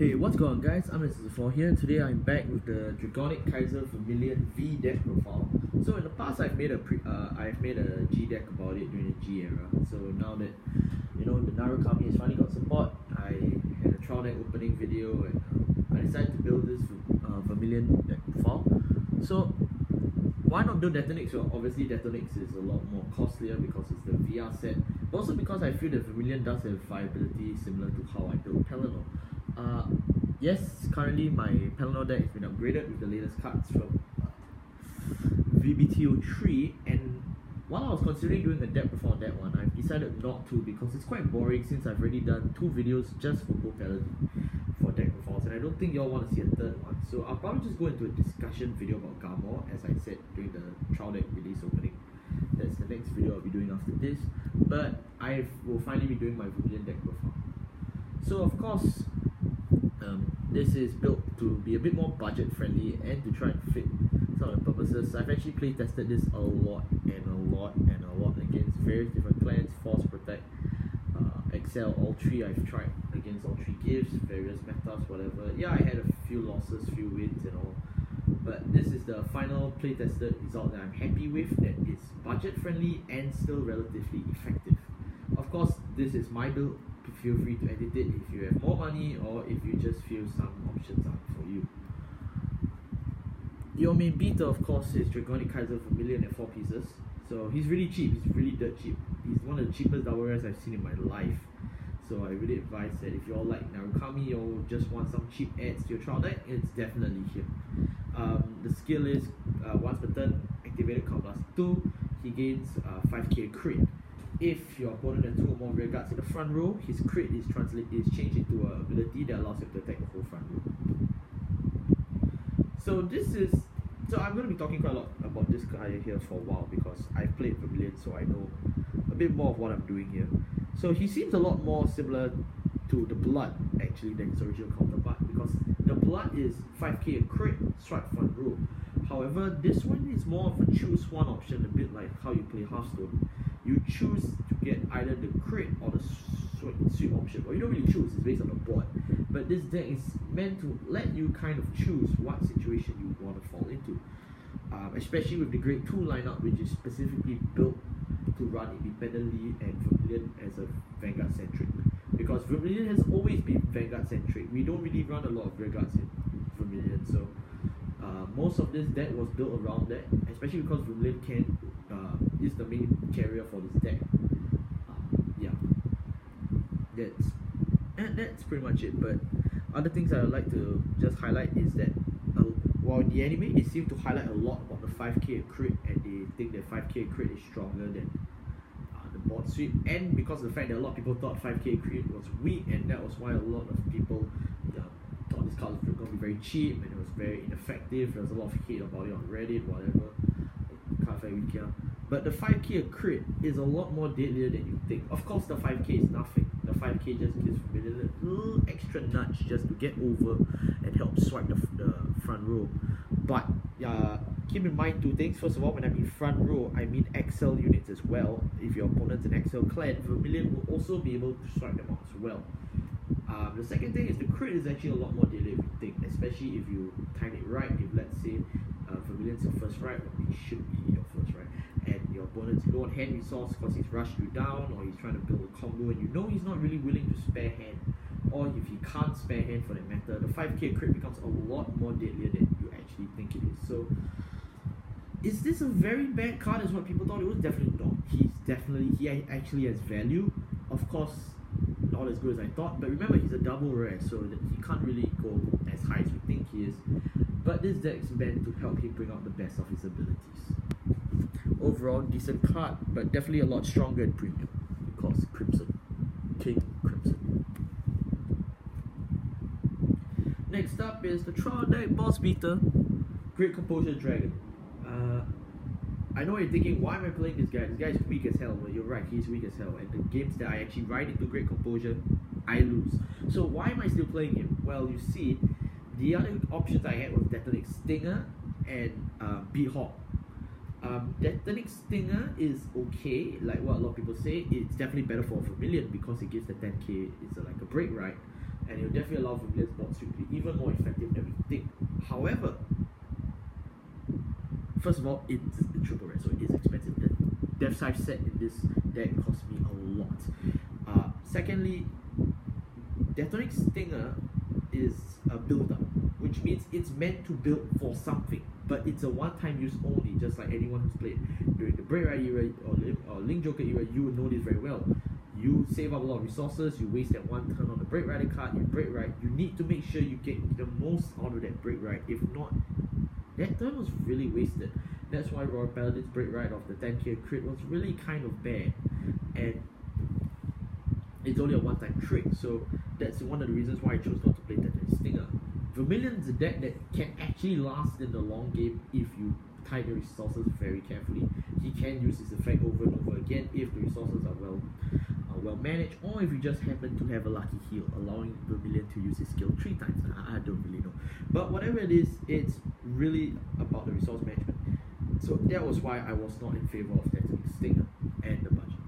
Hey, what's going on guys? I'm Mr. here. Today I'm back with the Dragonic Kaiser Vermillion V deck profile. So in the past I've made a G deck about it during the G era. So now that the Narukami has finally got support, I had a trial deck opening video and I decided to build this Vermillion deck profile. So why not build Detonix? Well, obviously Detonix is a lot more costlier because it's the VR set, but also because I feel that Vermillion does have viability similar to how I build Pelennor. Yes, currently my Pelennor deck has been upgraded with the latest cards from VBTO3, and while I was considering doing a deck profile on that one, I've decided not to because it's quite boring since I've already done 2 videos just for Go Paladin for deck profiles, and I don't think y'all want to see a third one. So I'll probably just go into a discussion video about Garmor, as I said during the trial deck release opening. That's the next video I'll be doing after this, but I will finally be doing my Vermillion deck profile. So of course, this is built to be a bit more budget friendly and to try and fit some of the purposes. I've actually play tested this a lot against various different clans, Force, Protect, Excel, all 3 I've tried against all 3 gifts, various metas, whatever. Yeah, I had a few losses, few wins and all, but this is the final play tested result that I'm happy with, that is budget friendly and still relatively effective. Of course, this is my build. Feel free to edit it if you have more money or if you just feel some options are for you. Your main beater, of course, is Dragonic Kaiser Vermillion at 4 pieces. So he's really cheap, he's really dirt cheap. He's one of the cheapest double rares I've seen in my life. So I really advise that if you all like Narukami or just want some cheap adds to your trial deck, it's definitely him. The skill is once per turn, activated count plus 2, he gains 5k crit. If your opponent has 2 or more rear guards in the front row, his crit is changed into an ability that allows him to attack the whole front row. So I'm going to be talking quite a lot about this guy here for a while because I've played Vermillion, so I know a bit more of what I'm doing here. So he seems a lot more similar to the Blood actually than his original counterpart, because the Blood is 5k a crit, strike front row. However, this one is more of a choose one option, a bit like how you play Hearthstone. You choose to get either the crit or the sweep option. Well, you don't really choose, it's based on the board. But this deck is meant to let you kind of choose what situation you want to fall into. Especially with the Grade 2 lineup, which is specifically built to run independently and Vermillion as a Vanguard centric. Because Vermillion has always been Vanguard centric. We don't really run a lot of Vanguards in Vermillion, so most of this deck was built around that, especially because Vermillion is the main carrier for this deck. Yeah, that's pretty much it. But other things I would like to just highlight is that while in the anime they seem to highlight a lot about the 5k crit, and they think that 5k crit is stronger than the board sweep, and because of the fact that a lot of people thought 5k crit was weak, and that was why a lot of people thought this card was going to be very cheap and it was very ineffective. There was a lot of hate about it on Reddit, whatever. Card very weak, yeah. But the 5k crit is a lot more deadlier than you think. Of course, the 5k is nothing. The 5k just gives Vermillion a little extra nudge just to get over and help swipe the front row. But keep in mind 2 things. First of all, when I mean front row, I mean XL units as well. If your opponent's an XL clan, Vermillion will also be able to strike them out as well. The second thing is the crit is actually a lot more deadly if you think, especially if you time it right. If let's say Vermillion's your first right, or he should be your first right, and your opponent's low on hand resource because he's rushed you down, or he's trying to build a combo and you know he's not really willing to spare hand, or if he can't spare hand for that matter, the 5k crit becomes a lot more deadlier than you actually think it is. So is this a very bad card as what people thought it was? Definitely not. He actually has value. Of course, not as good as I thought, but remember he's a double rare, so that he can't really go as high as we think he is. But this deck is meant to help him bring out the best of his abilities. Overall, decent card, but definitely a lot stronger in premium because Crimson, King Crimson. Next up is the trial deck boss beater, Great Composure Dragon. I know what you're thinking, why am I playing this guy? This guy is weak as hell. Well, you're right, he's weak as hell. And the games that I actually ride into Great Composure, I lose. So why am I still playing him? Well, you see, the other options I had was Detonix Stinger and Beathawk. Dragonic Stinger is okay, like what a lot of people say. It's definitely better for Vermillion because it gives the 10k, it's like a break right, and it'll definitely allow Vermillion's board suite to be even more effective than we think. However, first of all, it's a triple red, so it is expensive. The Death Scythe set in this deck cost me a lot. Secondly, Dragonic Stinger is a build-up, which means it's meant to build for something, but it's a one-time use only, just like anyone who's played during the Break Ride era or Link Joker era, you would know this very well. You save up a lot of resources, you waste that one turn on the Break Rider card, you Break Ride, you need to make sure you get the most out of that Break Ride. If not, that turn was really wasted. That's why Royal Paladin's Break Ride of the 10k crit was really kind of bad, and it's only a one-time trick, so that's one of the reasons why I chose not to play Dragonic Stinger. Vermillion's a deck that can actually last in the long game if you time the resources very carefully. He can use his effect over and over again if the resources are well managed, or if you just happen to have a lucky heal, allowing Vermillion to use his skill 3 times. I don't really know. But whatever it is, it's really about the resource management. So that was why I was not in favor of Dragonic Stinger and the budget.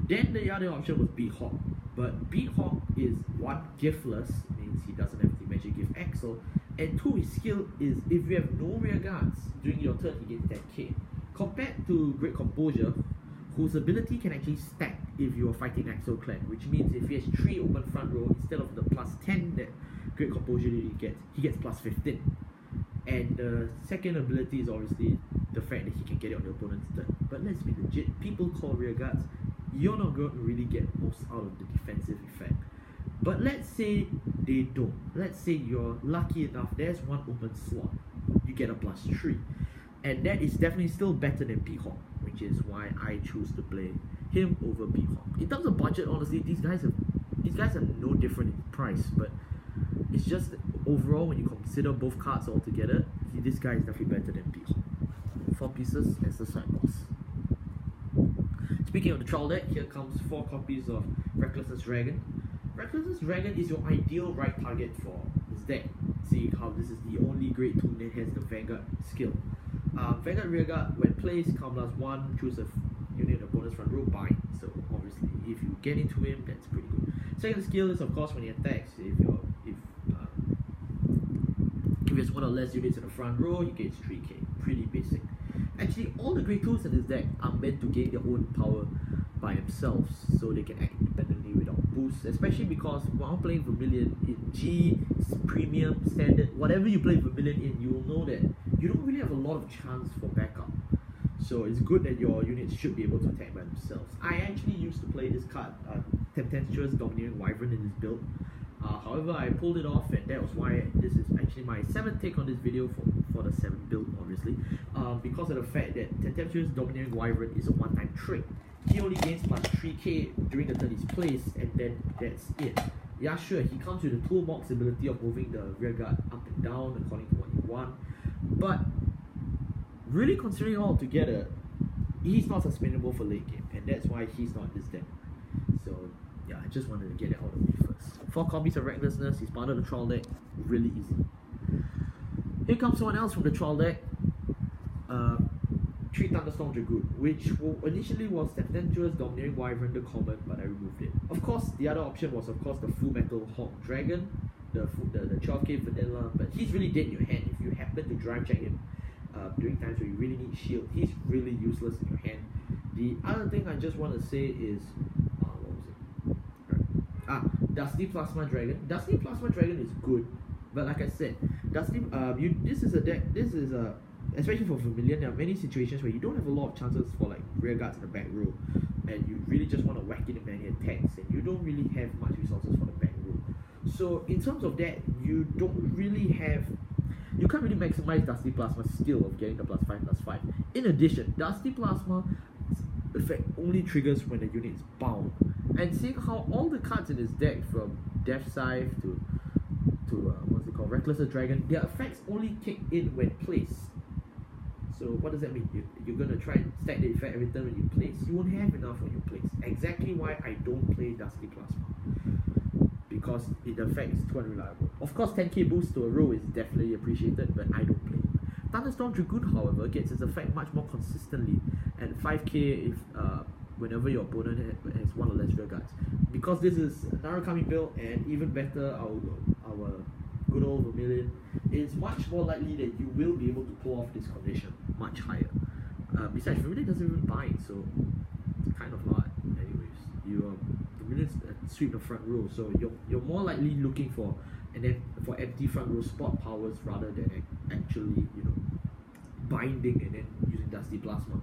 Then the other option was Beathawk. But Beathawk is one, giftless, means he doesn't have the magic gift Axel, and two, his skill is if you have no rear guards during your turn, he gets 10k. Compared to Great Composure, whose ability can actually stack if you are fighting Axel Clan, which means if he has 3 open front row, instead of the plus 10 that Great Composure he gets plus 15. And the second ability is obviously the fact that he can get it on the opponent's turn. But let's be legit, people call rear guards, you're not going to really get most out of the defensive effect. But let's say they don't. Let's say you're lucky enough, there's one open slot, you get a plus 3. And that is definitely still better than Beathawk, which is why I choose to play him over Beathawk. In terms of budget, honestly, these guys are no different in price, but it's just that overall, when you consider both cards all together, this guy is definitely better than Beathawk. 4 pieces as the side boss. Speaking of the trial deck, here comes 4 copies of Recklessness Dragon. Recklessness Dragon is your ideal right target for this deck. See how this is the only grade 2 that has the Vanguard skill. Vanguard Rearguard, when placed, count +1, choose a unit opponent's front row, bind. So obviously, if you get into him, that's pretty good. Second skill is of course when he attacks. If there's one or less units in the front row, he gets 3k. Pretty basic. Actually, all the grade 2s in this deck are meant to gain their own power by themselves, so they can act independently without boosts. Especially because while playing Vermillion in G, Premium, Standard, whatever you play Vermillion in, you will know that you don't really have a lot of chance for backup. So it's good that your units should be able to attack by themselves. I actually used to play this card, Tempestuous Domineering Wyvern, in this build. However, I pulled it off, and that was why this is actually my 7th take on this video for the 7th build, obviously. Because of the fact that Tempestuous Domineering Wyvern is a one-time trick. He only gains plus 3k during the turn he's placed, and then that's it. Yeah, sure, he comes with the toolbox ability of moving the rearguard up and down according to what you want, but really considering all together, he's not suspendable for late game, and that's why he's not in this deck. So yeah, I just wanted to get it out of the way first. 4 copies of Recklessness, he's part of the trial deck, really easy. Here comes someone else from the trial deck. 3 Thunderstorm Dragoon, which initially was Tempestuous Domineering Wyvern, the common, but I removed it. Of course, the other option was of course the Full Metal Hawk Dragon, the 12k vanilla, but he's really dead in your hand. If you happen to drive check him during times where you really need shield, he's really useless in your hand. The other thing I just want to say is, what was it? Right. Dusty Plasma Dragon. Dusty Plasma Dragon is good, but like I said, Dusty, this is a deck. This is a especially for Vermillion, there are many situations where you don't have a lot of chances for like rear guards in the back row, and you really just want to whack it in many attacks, and you don't really have much resources for the back row. So in terms of that, you can't really maximize Dusty Plasma's skill of getting the +5/+5. In addition, Dusty Plasma effect only triggers when the unit is bound, and seeing how all the cards in this deck, from Death Scythe to what's it called, Recklessness Dragon, their effects only kick in when placed. So what does that mean? You're going to try and stack the effect every time when you place. You won't have enough when you place. Exactly why I don't play Dusty Plasma. Because the effect is too unreliable. Of course, 10k boost to a row is definitely appreciated, but I don't play. Thunderstorm Dragoon, however, gets its effect much more consistently. And 5k if whenever your opponent has 1 or less rear guards. because this is Narukami build, and even better, our good old Vermillion, it's much more likely that you will be able to pull off this condition much higher. Besides, Vermillion doesn't even bind, so it's kind of hard. Anyways, Vermillion's sweep the front row, so you're more likely looking for empty front row spot powers rather than actually binding and then using Dusty Plasma.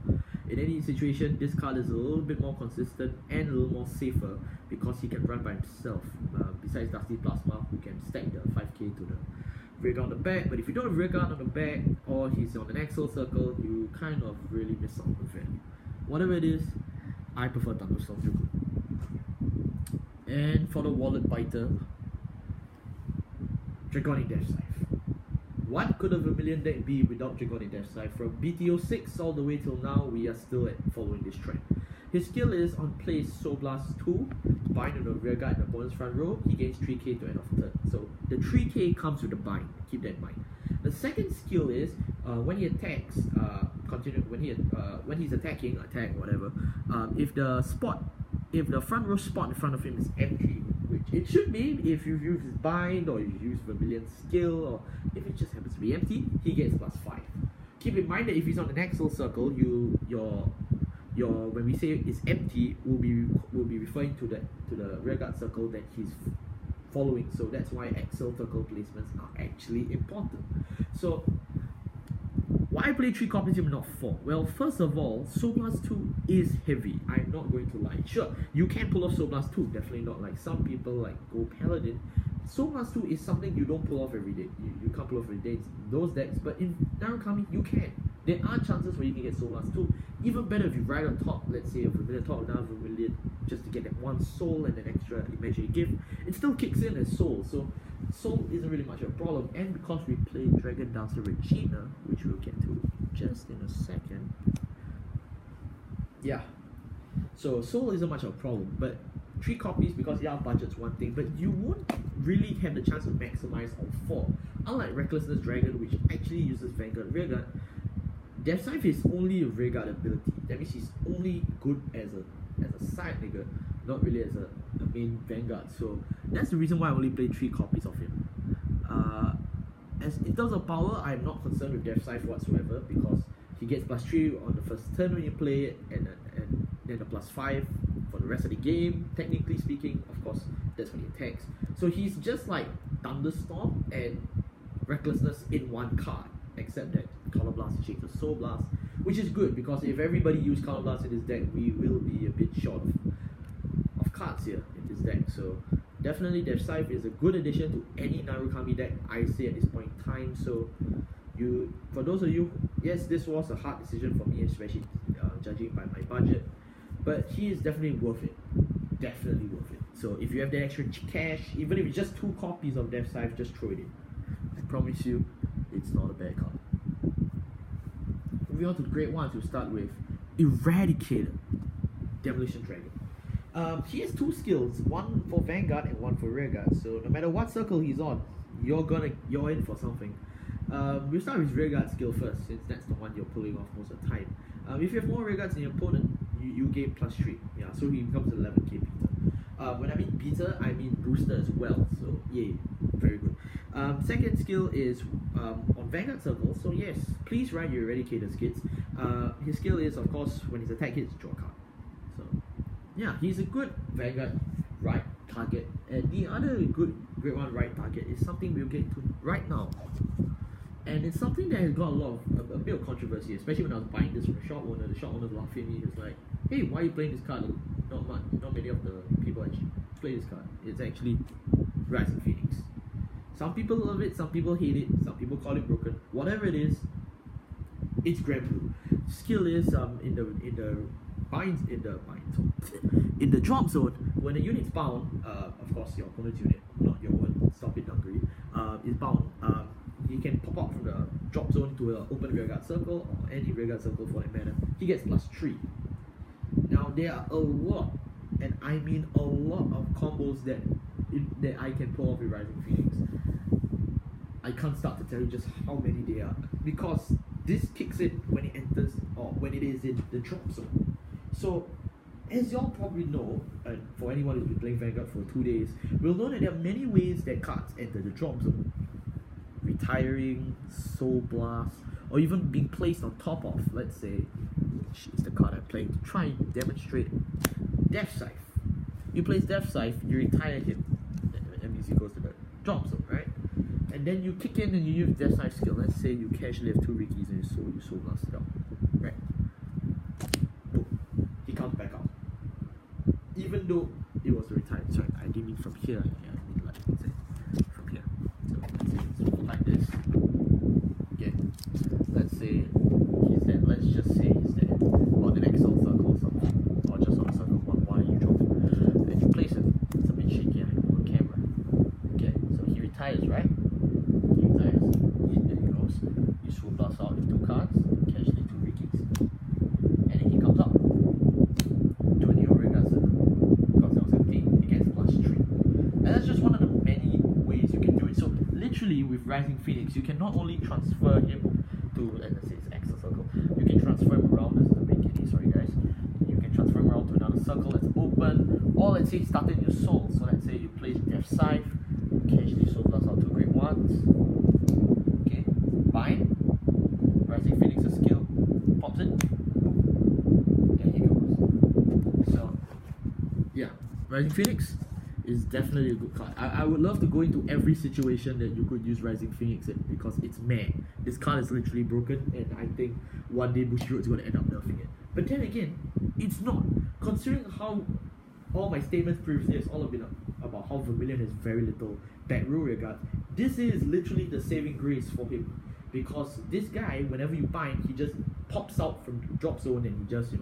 In any situation, this card is a little bit more consistent and a little more safer because he can run by himself. Besides Dusty Plasma, who can stack the 5k to the rear guard on the back. But if you don't have rear guard on the back or he's on an axle circle, you kind of really miss out on the value. Whatever it is, I prefer Thunderstorm Dragoon. And for the wallet biter, Dragonic Scythe. What could a Vermillion deck be without Dragonic Scythe? From BTO 6 all the way till now, we are still following this trend. His skill is on place Soul Blast 2, to bind on the rear guard in the opponent's front row. He gains 3k to end of turn. So the 3k comes with the bind, keep that in mind. The second skill is when he attacks, when he's attacking, whatever, if the front row spot in front of him is empty, which it should be if you use his bind or you use Vermillion's skill, or if it just happens to be empty, he gets +5. Keep in mind that if he's on an axle circle, your when we say it's empty, we'll be referring to the rear guard circle that he's following. So that's why axle circle placements are actually important. So why play 3 copies and not 4? Well, first of all, Soul Blast 2 is heavy. I'm not going to lie. Sure, you can pull off Soul Blast 2, definitely not like some people like Go Paladin. Soul Blast 2 is something you don't pull off every day. You can't pull off every day in those decks, but in Narukami, you can. There are chances where you can get Soul Blast 2. Even better if you ride on top, let's say a Vermillion top down Vermillion, just to get that 1 soul and an extra imaginary gift. It still kicks in as soul, so soul isn't really much of a problem. And because we play Dragon Dancer Regina, which we'll get to just in a second. Yeah, so soul isn't much of a problem, but 3 copies because our budget's one thing, but you won't really have the chance to maximize on 4. Unlike Recklessness Dragon, which actually uses Vanguard Rearguard, Death Scythe is only a rearguard ability. That means he's only good as a side nigga, not really as a main Vanguard. So that's the reason why I only play 3 copies of him. As in terms of power, I'm not concerned with Death Scythe whatsoever because he gets +3 on the first turn when you play it, and then a +5 for the rest of the game. Technically speaking, of course, that's when he attacks. So he's just like Thunderstorm and Recklessness in one card, except that Color Blast is changed to Soul Blast, which is good because if everybody used Color Blast in this deck, we will be a bit short of cards here in this deck. So definitely Death Scythe is a good addition to any Narukami deck, I say, at this point in time. So for those of you, yes, this was a hard decision for me, especially judging by my budget, but he is definitely worth it. Definitely worth it. So if you have the extra cash, even if it's just 2 copies of Death Scythe, just throw it in. I promise you, it's not a bad card. Moving on to the great ones, we'll start with Eradicator, Demolition Dragon. He has 2 skills, one for Vanguard and one for Rearguard. So no matter what circle he's on, you're in for something. We'll start with his Rearguard skill first, since that's the one you're pulling off most of the time. If you have more Rearguards than your opponent, you gain +3. Yeah, so he becomes 11k beater. When I mean beater, I mean booster as well. So yay, very good. Second skill is on Vanguard circle. So yes, please ride your Eradicator skits. His skill is, of course, when his attack hits, draw a card. So yeah, he's a good Vanguard right target. And the other good great one right target is something we'll get to right now. And it's something that has got a bit of controversy, especially when I was buying this from the shop owner. The shop owner was laughing at me. He was like, "Hey, why are you playing this card? Not many of the people actually play this card. It's actually Rising Phoenix. Some people love it, some people hate it, some people call it broken. Whatever it is, it's Grand Blue. Skill is in the drop zone. When a unit's bound, of course your opponent's unit, not your own. Stop it, Dungaree. Is bound. He can pop out from the drop zone to an open rearguard circle or any rearguard circle for that matter. He gets +3. Now there are a lot, and I mean a lot of combos that I can pull off with Rising Phoenix. I can't start to tell you just how many there are because this kicks in when it enters or when it is in the drop zone. So As y'all probably know, and for anyone who's been playing Vanguard for 2 days, will know that there are many ways that cards enter the drop zone. Retiring, Soul Blast, or even being placed on top of, let's say, which is the card I'm playing to try and demonstrate Death Scythe. You place Death Scythe, you retire him. That means he goes to the drop zone, right? And then you kick in and you use Death Scythe skill. Let's say you casually have 2 Rikis and you Soul Blast it out. Right? Boom. He comes back out. Even though it was retired. Sorry, I didn't mean from here. Yeah, I mean like, let's say, from here. So let's say it's like this. Again, let's say he's there. Let's just say he's there. Or the next circle or something. Or just on a circle. Why you drop it? And you place it. It's a bit shaky on camera. Okay, so he retires, right? He retires. There he goes. You Soul Blast out with 2 cards, casually 2 Rikis. And then he comes up to a new regular circle. Because that was empty, he gets +3. And that's just one of the many ways you can do it. So literally with Rising Phoenix, you can not only transfer him to, let's say it's X circle, you can transfer him around, this is a big kitty, sorry guys. You can transfer him around to another circle that's open, or let's say he started your soul. So let's say you place Death Scythe, occasionally Soul Blast out 2 great ones. Okay, bind, Rising Phoenix's skill, pops it, boom, there he goes. So, yeah, Rising Phoenix is definitely a good card. I would love to go into every situation that you could use Rising Phoenix in because it's mad. This card is literally broken, and I think one day Bushiroad is going to end up nerfing it. But then again, it's not. Considering how all my statements previously has all been about how Vermillion has very little back row regard, this is literally the saving grace for him. Because this guy, whenever you bind, he just pops out from the drop zone and he just,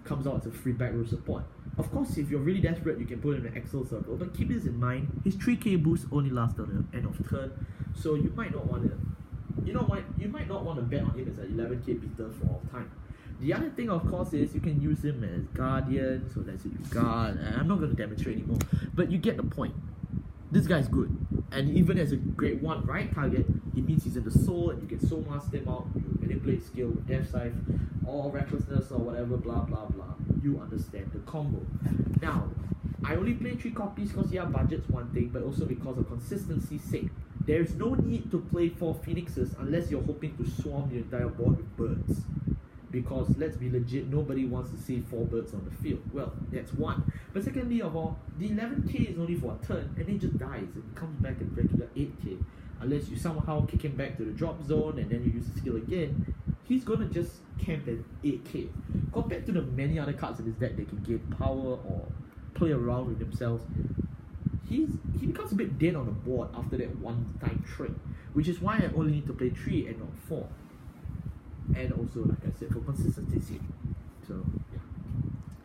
comes out as a free back row support. Of course, if you're really desperate, you can put him in an Excel circle, but keep this in mind, his 3k boost only lasts on the end of turn, so you might not want to, you might not want to bet on him as an 11k beater for all time. The other thing, of course, is you can use him as Guardian, so let's say you guard, I'm not going to demonstrate anymore, but you get the point. This guy's good, and even as a grade 1 right target, it means he's in the soul, and you can soul master him out, you manipulate skill with Death Scythe, or recklessness, or whatever, blah blah blah. You understand the combo. Now, I only play 3 copies because budget's one thing, but also because of consistency's sake. There's no need to play 4 Phoenixes unless you're hoping to swarm the entire board with birds. Because let's be legit, nobody wants to see 4 birds on the field. Well, that's one. But secondly of all, the 11k is only for a turn and it just dies. It comes back in regular 8k. Unless you somehow kick him back to the drop zone and then you use the skill again, he's gonna just camp at 8k. Compared to the many other cards in his deck that can gain power or play around with themselves, he becomes a bit dead on the board after that one-time trade. Which is why I only need to play 3 and not 4. And also, like I said, for consistency's sake. So, yeah.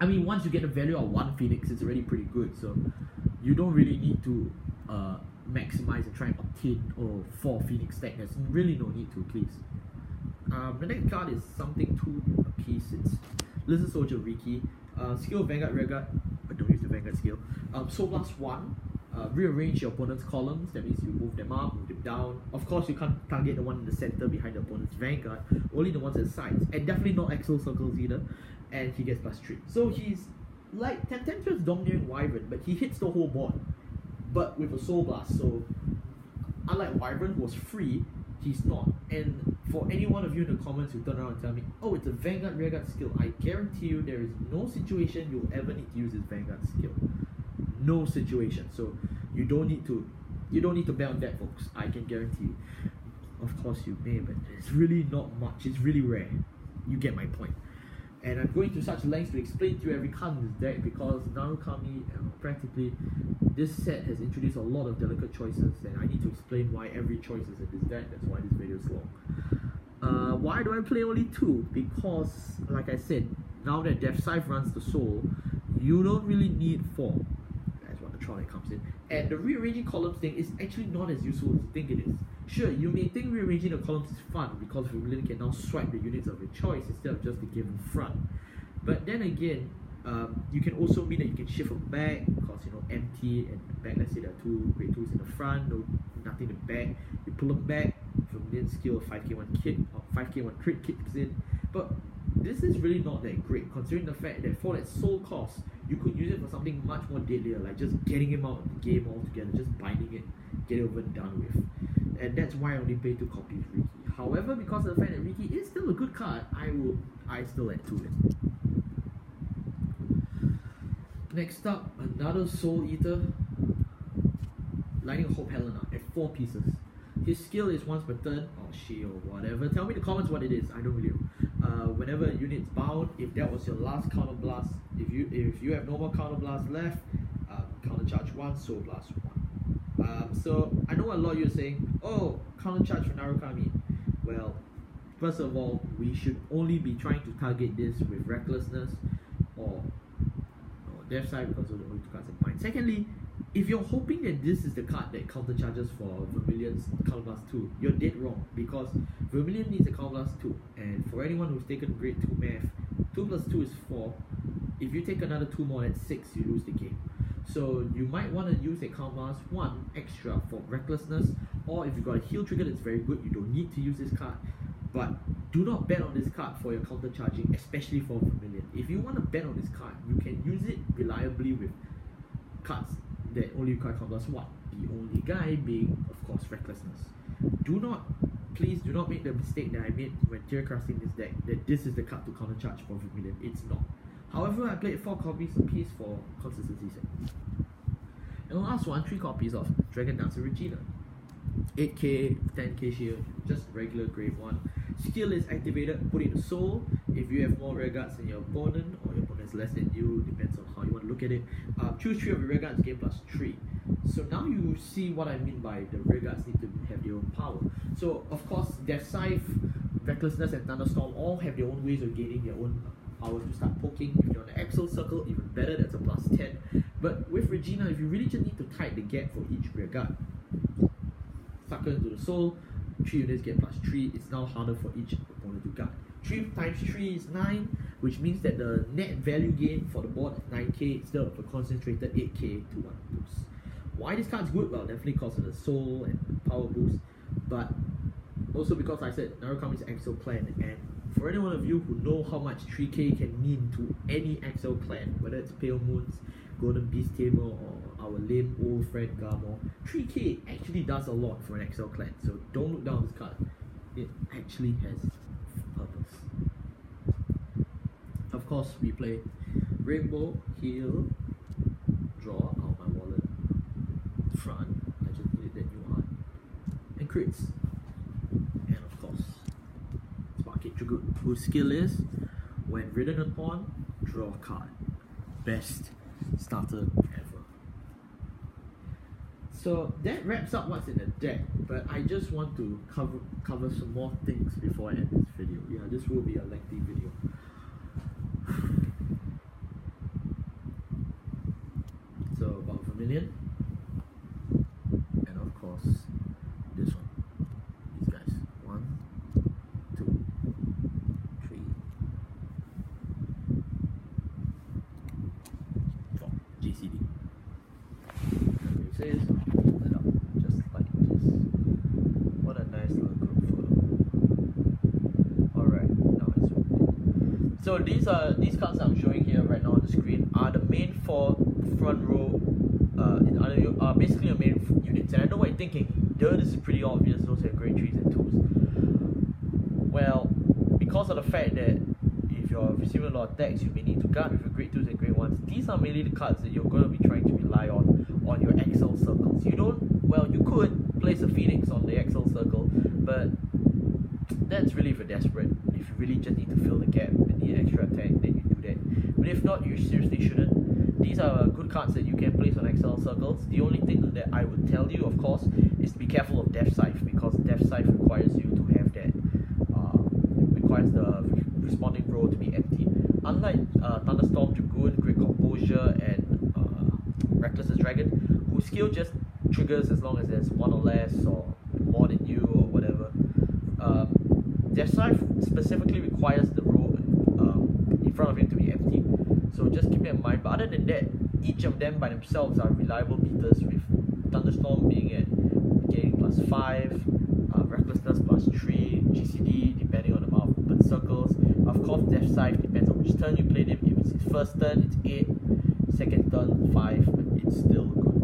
I mean, once you get the value of 1 Phoenix, it's already pretty good. So, you don't really need to maximize and try and obtain 4 Phoenix stack. There's really no need to, please. The next card is something 2 apiece. It's Lizard Soldier Riki. Skill Vanguard Regard, but don't use the Vanguard skill. Soul Blast 1. Rearrange your opponent's columns, that means you move them up, move them down. Of course, you can't target the one in the center behind the opponent's vanguard, only the ones at the sides, and definitely not Excel circles either. And he gets +3. So he's like Temptress Domineering Wyvern, but he hits the whole board, but with a Soul Blast. So unlike Wyvern, who was free, he's not. And for any one of you in the comments who turn around and tell me, oh, it's a Vanguard Rearguard skill, I guarantee you there is no situation you'll ever need to use his Vanguard skill. No situation, so you don't need to bet on that, folks. I can guarantee you. Of course you may, but it's really not much. It's really rare. You get my point. And I'm going to such lengths to explain to you every card in this deck because Narukami, practically, this set has introduced a lot of delicate choices, and I need to explain why every choice is in this deck. That's why this video is long. Why do I play only 2? Because, like I said, now that Death Scythe runs the soul, you don't really need 4. The Tronic comes in, and the rearranging columns thing is actually not as useful as you think it is. Sure, you may think rearranging the columns is fun because Vermillion can now swipe the units of your choice instead of just the given front. But then again, you can also mean that you can shift them back because empty and back. Let's say there are 2 great 2s in the front, nothing in the back. You pull them back. Vermillion skill 5k1 kick or 5k1 crit kicks in. But this is really not that great, considering the fact that for that soul cost, you could use it for something much more deadlier, like just getting him out of the game altogether, just binding it, get it over and done with. And that's why I only play 2 copies of Riki. However, because of the fact that Riki is still a good card, I still add to it. Next up, another Soul Eater, Lightning Hope Helena at 4 pieces. His skill is once per turn, or she, or whatever. Tell me in the comments what it is. I don't really know. Whenever a unit's bound, if that was your last counter blast, if you have no more counter blast left, counter charge 1, soul blast 1. So I know a lot of you are saying, oh, counter charge for Narukami. Well, first of all, we should only be trying to target this with recklessness or Death Side, because of the only 2 cards in mind. Secondly, if you're hoping that this is the card that counter charges for Vermillion's Counterblast 2, you're dead wrong, because Vermillion needs a Counterblast 2, and for anyone who's taken grade 2 math, 2 plus 2 is 4. If you take another 2 more, that's 6, you lose the game. So you might want to use a Counterblast 1 extra for recklessness, or if you've got a heal trigger that's very good, you don't need to use this card. But do not bet on this card for your counter charging, especially for Vermillion. If you want to bet on this card, you can use it reliably with cards that only require Counterblast 1. The only guy being, of course, recklessness. Please do not make the mistake that I made when tier crafting this deck, that this is the card to counter charge for Vermillion. It's not. However, I played 4 copies apiece for consistency's sake. And the last one, 3 copies of Dragon Dancer Regina. 8k, 10k shield, just regular grade 1. Skill is activated, put in a soul. If you have more rear guards than your opponent, or your opponent is less than you, depends on how you want to look at it. Choose 3 of your rear guards, gain +3. So now you see what I mean by the rear guards need to have their own power. So of course, Death Scythe, Recklessness and Thunderstorm all have their own ways of gaining their own power to start poking. If you're on the Axle Circle, even better, that's a +10. But with Regina, if you really just need to tight the gap for each rear guard, sucker into the soul, 3 units get +3. It's now harder for each opponent to guard. 3 times 3 is 9, which means that the net value gain for the board is 9k instead of a concentrated 8k to 1 boost. Why this card is good? Well, definitely because of the soul and power boost, but also because I said Narukami is an Axel clan, and for any one of you who know how much 3k can mean to any Axel clan, whether it's Pale Moons, Golden Beast Tamer, or our lame old friend Garmor, 3k actually does a lot for an Axel clan, so don't look down this card. It actually has purpose. Of course, we play Rainbow, heal, draw out my wallet, front, I just needed that new art, and crits. And of course, Sparkade Dragoon, whose skill is, when ridden upon, draw a card. Best starter ever. So that wraps up what's in the deck, but I just want to cover some more things before I end this video. Yeah, this will be a lengthy video. So about Vermillion, and of course this one. These guys. 1, 2, 3, 4. GCD. It says, hold it up, just like this. What a nice little group photo. Alright, now it's open. So these cards I'm showing here right now on the screen are the main 4 front row, are basically the main units. And I know what you're thinking, duh, this is pretty obvious, those are grade 3s and 2s. Well, because of the fact that if you're receiving a lot of attacks, you may need to guard with your grade 2s and grade 1s. These are mainly the cards that you're going to be trying to rely on your Axel circles. You don't, well, you could place a Phoenix on the Axel circle, but that's really for desperate. If you really just need to fill the gap and need extra attack, then you do that. But if not, you seriously shouldn't. These are good cards that you can place on Axel circles. The only thing that I would tell you, of course, is to be careful of Death Scythe, because Death Scythe requires you to have that, requires the responding row to be empty. Unlike Thunderstorm, Dragoon, Great Composure, and Recklessness Dragon, whose skill just triggers as long as there's 1 or less, or more than you, or whatever. Death Scythe specifically requires the row in front of him to be empty, so just keep it in mind. But other than that, each of them by themselves are reliable beaters, with Thunderstorm being at getting +5, Recklessness +3, GCD depending on the amount of open circles. Of course, Death Scythe turn you played him. If it's his first turn, it's 8. Second turn, 5. But it's still good.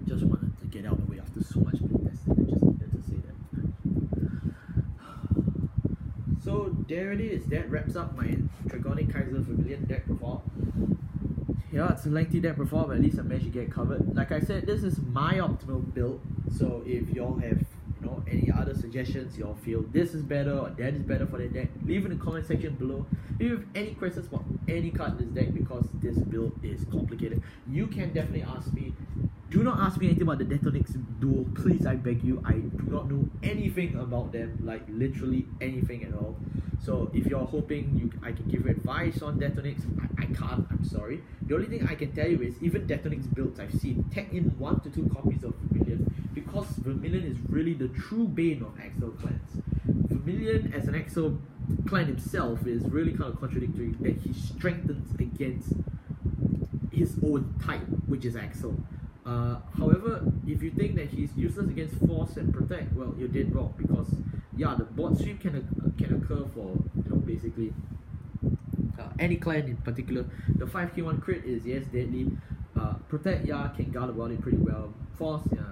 Just wanted to get out of the way after so much playtesting. I just needed to say that. So there it is. That wraps up my Dragonic Kaiser Vermillion deck profile. Yeah, it's a lengthy deck profile, but at least I managed to get it covered. Like I said, this is my optimal build. So if y'all have any other suggestions, y'all feel this is better or that is better for the deck, leave in the comment section below. If you have any questions about any card in this deck, because this build is complicated, you can definitely ask me. Do not ask me anything about the Dragonic duel, please, I beg you. I do not know anything about them, like literally anything at all. So if you're hoping I can give you advice on Dragonic, I can't, I'm sorry. The only thing I can tell you is even Dragonic builds I've seen tech in 1 to 2 copies of Vermillion, because Vermillion is really the true bane of Axel clans. Vermillion as an Axel clan himself is really kind of contradictory, that he strengthens against his own type, which is Axel. However, if you think that he's useless against Force and Protect, well, you're dead wrong, because yeah, the bot sweep can occur for basically any clan in particular. The 5k one crit is yes deadly. Protect, yeah, can guard about it pretty well. Force, yeah,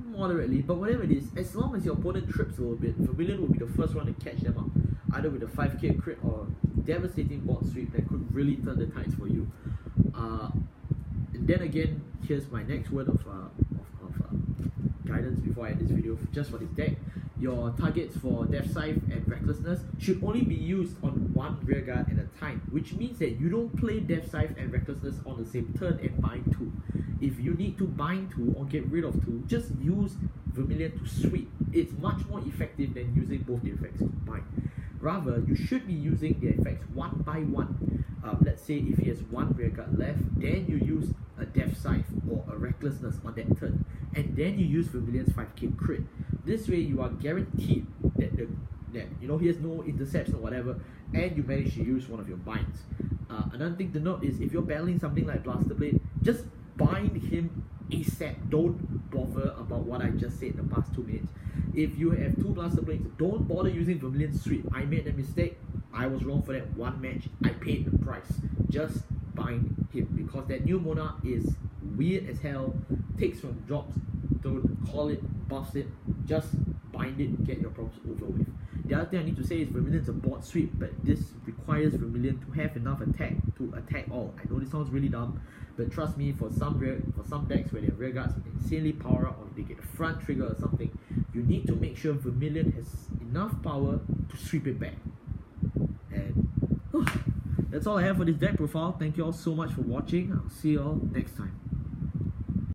moderately, but whatever it is, as long as your opponent trips a little bit, Vermillion will be the first one to catch them up, either with a 5k crit or devastating bot sweep that could really turn the tides for you. And then again, here's my next word of guidance before I end this video. Just for this deck, your targets for Death Scythe and Recklessness should only be used on one rearguard at a time, which means that you don't play Death Scythe and Recklessness on the same turn and bind 2. If you need to bind 2 or get rid of 2, just use Vermillion to sweep. It's much more effective than using both the effects combined. Rather, you should be using the effects one by one. Let's say if he has one rearguard left, then you use a Death Scythe or a Recklessness on that turn, and then you use Vermillion's 5k crit. This way you are guaranteed that he has no intercepts or whatever, and you manage to use one of your binds. Another thing to note is if you're battling something like Blaster Blade, just bind him ASAP. Don't bother about what I just said in the past 2 minutes. If you have 2 Blaster Blades, don't bother using Vermillion Sweep. I made a mistake. I was wrong for that one match. I paid the price. Just bind him, because that new Monarch is weird as hell. Takes from drops. Don't call it, buffs it. Just bind it, get your problems over with. The other thing I need to say is Vermillion's a bot sweep, but this requires Vermillion to have enough attack to attack all. I know this sounds really dumb, but trust me, for some decks where their rear guards insanely power up, or they get a front trigger or something, you need to make sure Vermillion has enough power to sweep it back. And that's all I have for this deck profile. Thank you all so much for watching. I'll see you all next time.